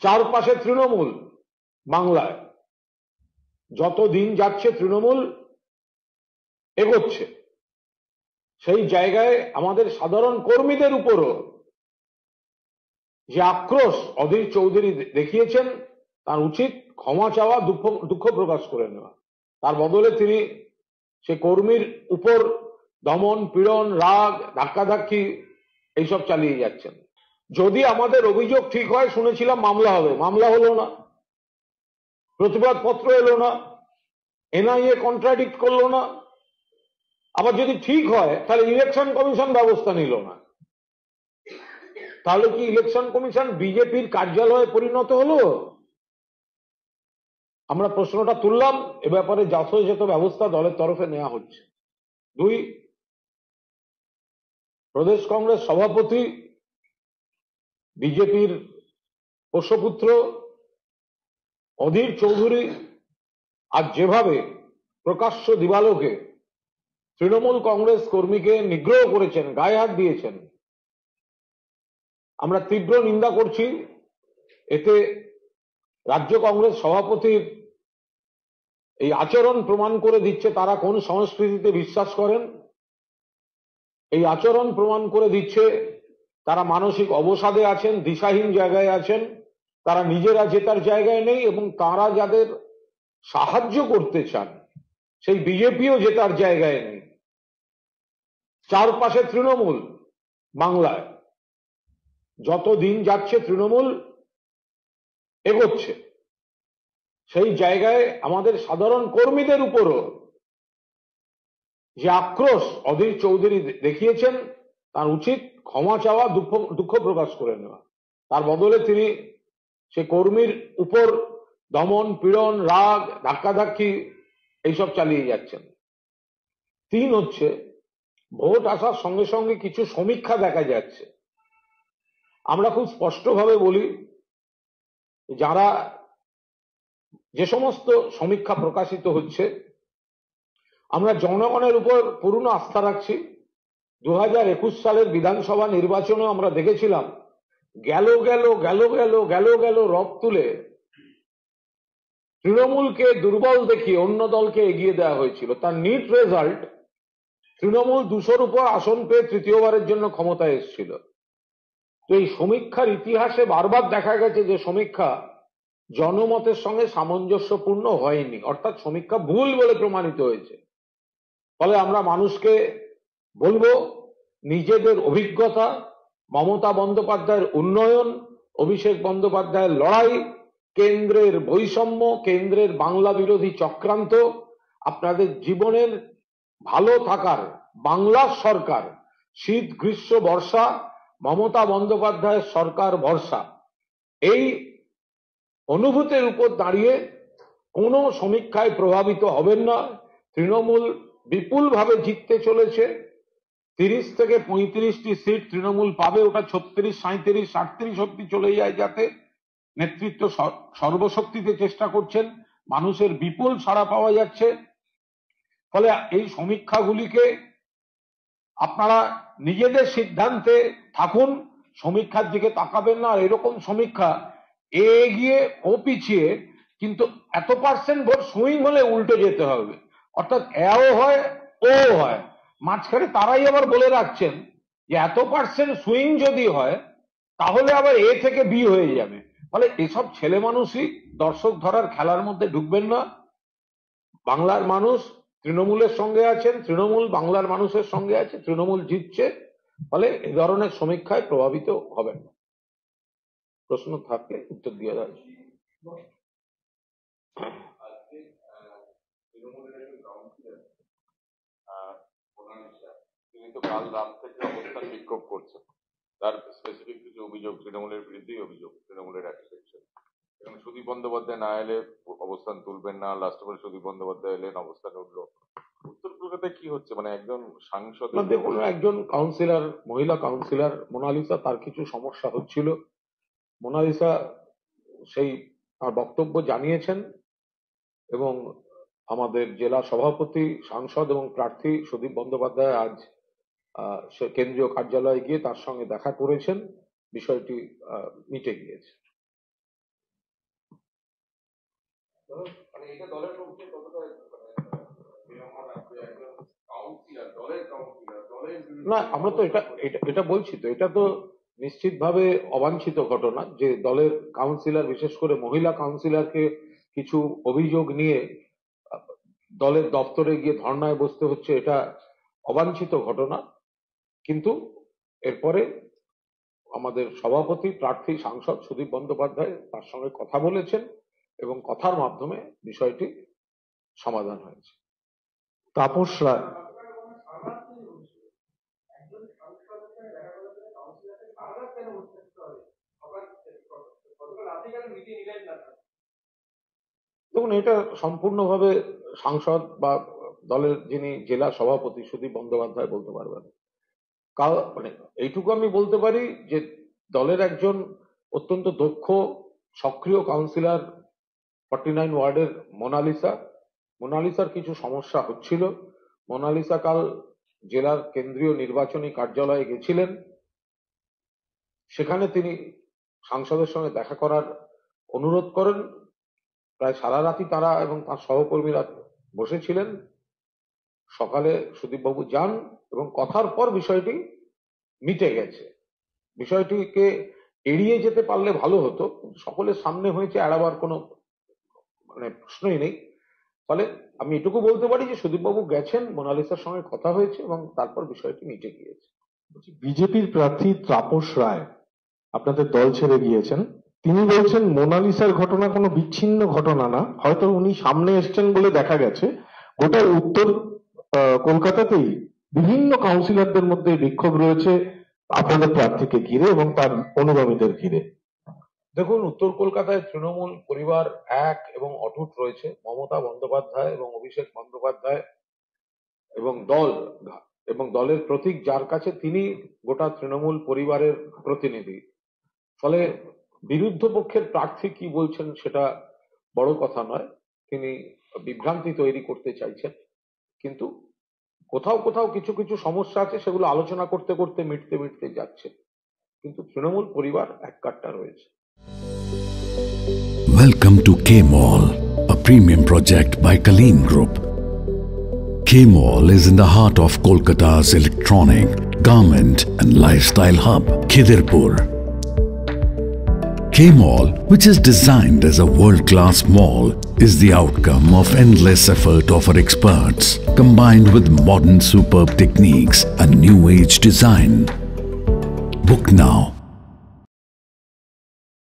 চারপাশে তৃণমূল। বাংলায় যত দিন যাচ্ছে তৃণমূল এগোচ্ছে, সেই জায়গায় আমাদের সাধারণ কর্মীদের উপরও যে আক্রোশ অধীর চৌধুরী দেখিয়েছেন, তার উচিত ক্ষমা চাওয়া, দুঃখ প্রকাশ করে নেওয়া। তার বদলে তিনি সে কর্মীর উপর দমন পীড়ন, রাগ, ধাক্কাধাক্কি এইসব চালিয়ে যাচ্ছেন। যদি আমাদের অভিযোগ ঠিক হয়, শুনেছিলাম মামলা হবে, মামলা হলো না, প্রতিবাদ পত্র এলো না, এনআইএ কন্ট্রাডিক্ট করলো না। আবার যদি ঠিক হয় তাহলে ইলেকশন কমিশন ব্যবস্থা নিল না। তাহলে কি ইলেকশন কমিশন বিজেপির কার্যালয়ে পরিণত হলো? আমরা প্রশ্নটা তুললাম, এ ব্যাপারে যথাযথ ব্যবস্থা দলের তরফে নেওয়া হচ্ছে। 2, প্রদেশ কংগ্রেস সভাপতি বিজেপির পোষ্যপুত্র অধীর চৌধুরী আজ যেভাবে প্রকাশ্য দিবালোকে তৃণমূল কংগ্রেস কর্মীকে নিগ্রহ করেছেন, গায়ে হাত দিয়েছেন, আমরা তীব্র নিন্দা করছি। এতে রাজ্য কংগ্রেস সভাপতির এই আচরণ প্রমাণ করে দিচ্ছে তারা কোন সংস্কৃতিতে বিশ্বাস করেন। এই আচরণ প্রমাণ করে দিচ্ছে তারা মানসিক অবসাদে আছেন, দিশাহীন জায়গায় আছেন, তারা নিজেরা জেতার জায়গায় নেই, এবং তারা যাদের সাহায্য করতে চান সেই বিজেপিও জেতার জায়গায় নেই। চারপাশে তৃণমূল। বাংলায় যত দিন যাচ্ছে তৃণমূল এগোচ্ছে, সেই জায়গায় আমাদের সাধারণ কর্মীদের উপরও যে আক্রোশ অধীর চৌধুরী দেখিয়েছেন, তার উচিত ক্ষমা চাওয়া, দুঃখ প্রকাশ করে নেওয়া। তার বদলে তিনি সে কর্মীর উপর দমন পীড়ন, রাগ, ধাক্কাধাক্কি এইসব চালিয়ে যাচ্ছেন। 3 হচ্ছে, ভোট আসার সঙ্গে সঙ্গে কিছু সমীক্ষা দেখা যাচ্ছে। আমরা খুব স্পষ্টভাবে বলি, যারা যে সমস্ত সমীক্ষা প্রকাশিত হচ্ছে, আমরা জনগণের উপর পূর্ণ আস্থা রাখছি। 2021 সালের বিধানসভা নির্বাচনে আমরা দেখেছিলাম গেল রব তুলে তৃণমূলকে দুর্বল দেখিয়ে অন্য দলকে এগিয়ে দেওয়া হয়েছিল। তার নিট রেজাল্ট, তৃণমূল 200-র উপর আসন পেয়ে তৃতীয়বারের জন্য ক্ষমতায় এসেছিল। তো এই সমীক্ষার ইতিহাসে বারবার দেখা গেছে যে সমীক্ষা জনমতের সঙ্গে সামঞ্জস্যপূর্ণ হয়নি, অর্থাৎ সমীক্ষা ভুল বলে প্রমাণিত হয়েছে। ফলে আমরা মানুষকে বলবো, নিজেদের অভিজ্ঞতা, মমতা বন্দ্যোপাধ্যায়ের উন্নয়ন, অভিষেক বন্দ্যোপাধ্যায়ের লড়াই, কেন্দ্রের বৈষম্য, কেন্দ্রের বাংলা বিরোধী চক্রান্ত, আপনাদের জীবনের ভালো থাকার বাংলার সরকার, শীত গ্রীষ্ম বর্ষা মমতা বন্দ্যোপাধ্যায়ের সরকার ভরসা, এই অনুভূতির উপর দাঁড়িয়ে কোনো সমীক্ষায় প্রভাবিত হবেন না। তৃণমূল বিপুলভাবে জিততে চলেছে। 30 থেকে 35টি সিট তৃণমূল পাবে, ওটা 36, 37, 38 অব্দি চলে যায়, যাতে নেতৃত্ব সর্বশক্তিতে চেষ্টা করছেন। মানুষের বিপুল সাড়া পাওয়া যাচ্ছে। ফলে এই সমীক্ষাগুলিকে আপনারা নিজেদের সিদ্ধান্তে থাকুন, সমীক্ষার দিকে তাকাবেন না। আর এরকম সমীক্ষা এগিয়ে ও পিছিয়ে, কিন্তু এত % ভোট সুইং হলে উল্টে যেতে হবে, অর্থাৎ এও হয় ও হয়। মাঝখানে তারাই আবার বলে রাখছেন যে এত % সুইং যদি হয় তাহলে আবার এ থেকে বি হয়ে যাবে। ফলে এসব ছেলে মানুষই দর্শক ধরার খেলার মধ্যে ঢুকবেন না। বাংলার মানুষ তৃণমূলের সঙ্গে আছেন, তৃণমূল বাংলার মানুষের সঙ্গে আছে, তৃণমূল জিতছে। ফলে এ ধরনের সমীক্ষায় প্রভাবিত হবেন না। প্রশ্ন থাকলে উত্তর দিয়ে দেয়। তিনি তো কাল রাত থেকে অবস্থান বিক্ষোভ করছেন, তার স্পেসিফিক কিছু অভিযোগ তৃণমূলের বিরুদ্ধেই অভিযোগ, তৃণমূলের এক সেকশন। এবং সুদীপ বন্দ্যোপাধ্যায় না এলে অবস্থান তুলবেন না, লাস্ট পরে সুদীপ বন্দ্যোপাধ্যায় এলেন, অবস্থান উঠলো। উত্তর কলকাতায় কি হচ্ছে, মানে একজন সাংসদ, দেখুন, একজন কাউন্সিলর, মহিলা কাউন্সিলর মোনালিসা, তার কিছু সমস্যা হচ্ছিল। মোনালিসা সেই তার বক্তব্য জানিয়েছেন, এবং আমাদের জেলা সভাপতি, সাংসদ এবং প্রার্থী সুদীপ বন্দ্যোপাধ্যায় আজ কেন্দ্রীয় কার্যালয়ে গিয়ে তার সঙ্গে দেখা করেছেন। বিষয়টি মিটে গিয়েছে। এটা দলের পক্ষে কতটা কাউন্সিলর, দলের কাউন্সিলর, দলের না, আমরা তো এটা বলছি তো, এটা তো নিশ্চিতভাবে অবাঞ্ছিত ঘটনা যে দলের কাউন্সিলর, বিশেষ করে মহিলা কাউন্সিলরকে কিছু অভিযোগ নিয়ে দলের দপ্তরে গিয়ে ধর্নায় বসতে হচ্ছে, এটা অবাঞ্ছিত ঘটনা। কিন্তু এরপরে আমাদের সভাপতি, প্রার্থী, সাংসদ সুদীপ বন্দ্যোপাধ্যায় তার সঙ্গে কথা বলেছেন এবং কথার মাধ্যমে বিষয়টি সমাধান হয়েছে। তাপস রায়, দেখুন, এটা সম্পূর্ণভাবে সাংসদ বা দলের যিনি জেলা সভাপতি সুদীপ বন্দ্যোপাধ্যায় বলতে পারবেন। মানে এইটুকু আমি বলতে পারি যে দলের একজন অত্যন্ত দক্ষ সক্রিয় কাউন্সিলর 49 ওয়ার্ডের মোনালিসার কিছু সমস্যা হচ্ছিল। মোনালিসা কাল জেলার কেন্দ্রীয় নির্বাচনী কার্যালয়ে গেছিলেন, সেখানে তিনি সাংসদের সঙ্গে দেখা করার অনুরোধ করেন। প্রায় সারা রাতি তারা এবং তার সহকর্মীরা বসেছিলেন। সকালে সুদীপবাবু যান এবং কথার পর বিষয়টি মিটে গেছে। বিষয়টিকে এড়িয়ে যেতে পারলে ভালো হতো, সকলের সামনে হয়েছে, এড়াবার কোনো প্রশ্নই নেই। ফলে আমি এটুকু বলতে পারি যে সুদীপবাবু গেছেন, মোনালিসার সঙ্গে কথা হয়েছে এবং তারপর বিষয়টি মিটে গিয়েছে। বিজেপির প্রার্থী তাপস রায় আপনাদের দল ছেড়ে গিয়েছেন। তিনি বলছেন মোনালিসার ঘটনা কোনো বিচ্ছিন্ন ঘটনা না, হয়তো উনি সামনে এসছেন বলে দেখা গেছে। গোটা উত্তর কলকাতাতেই বিভিন্ন কাউন্সিলরদের মধ্যে বিক্ষোভ রয়েছে আপনাদের প্রার্থীকে ঘিরে এবং তার অনুগামীদের ঘিরে। দেখুন, উত্তর কলকাতায় তৃণমূল পরিবার এক এবং অটুট রয়েছে। মমতা বন্দ্যোপাধ্যায় এবং অভিষেক বন্দ্যোপাধ্যায় এবং দলের প্রতীক যার কাছে, তিনি গোটা তৃণমূল পরিবারের প্রতিনিধি। ফলে বিরুদ্ধ পক্ষের প্রার্থী কি বলছেন সেটা বড় কথা নয়, তিনি বিভ্রান্তি তৈরি করতে চাইছেন। কিন্তু কোথাও কোথাও কিছু কিছু সমস্যা আছে, সেগুলো আলোচনা করতে করতে মিটতে যাচ্ছে, কিন্তু তৃণমূল পরিবার এক কাট্টা রয়েছে। Welcome to K-Mall, a premium project by Kaleen Group. K-Mall is in the heart of Kolkata's electronic, garment and lifestyle hub, Khidirpur. K-Mall, which is designed as a world-class mall, is the outcome of endless effort of our experts, combined with modern superb techniques and new age design. Book now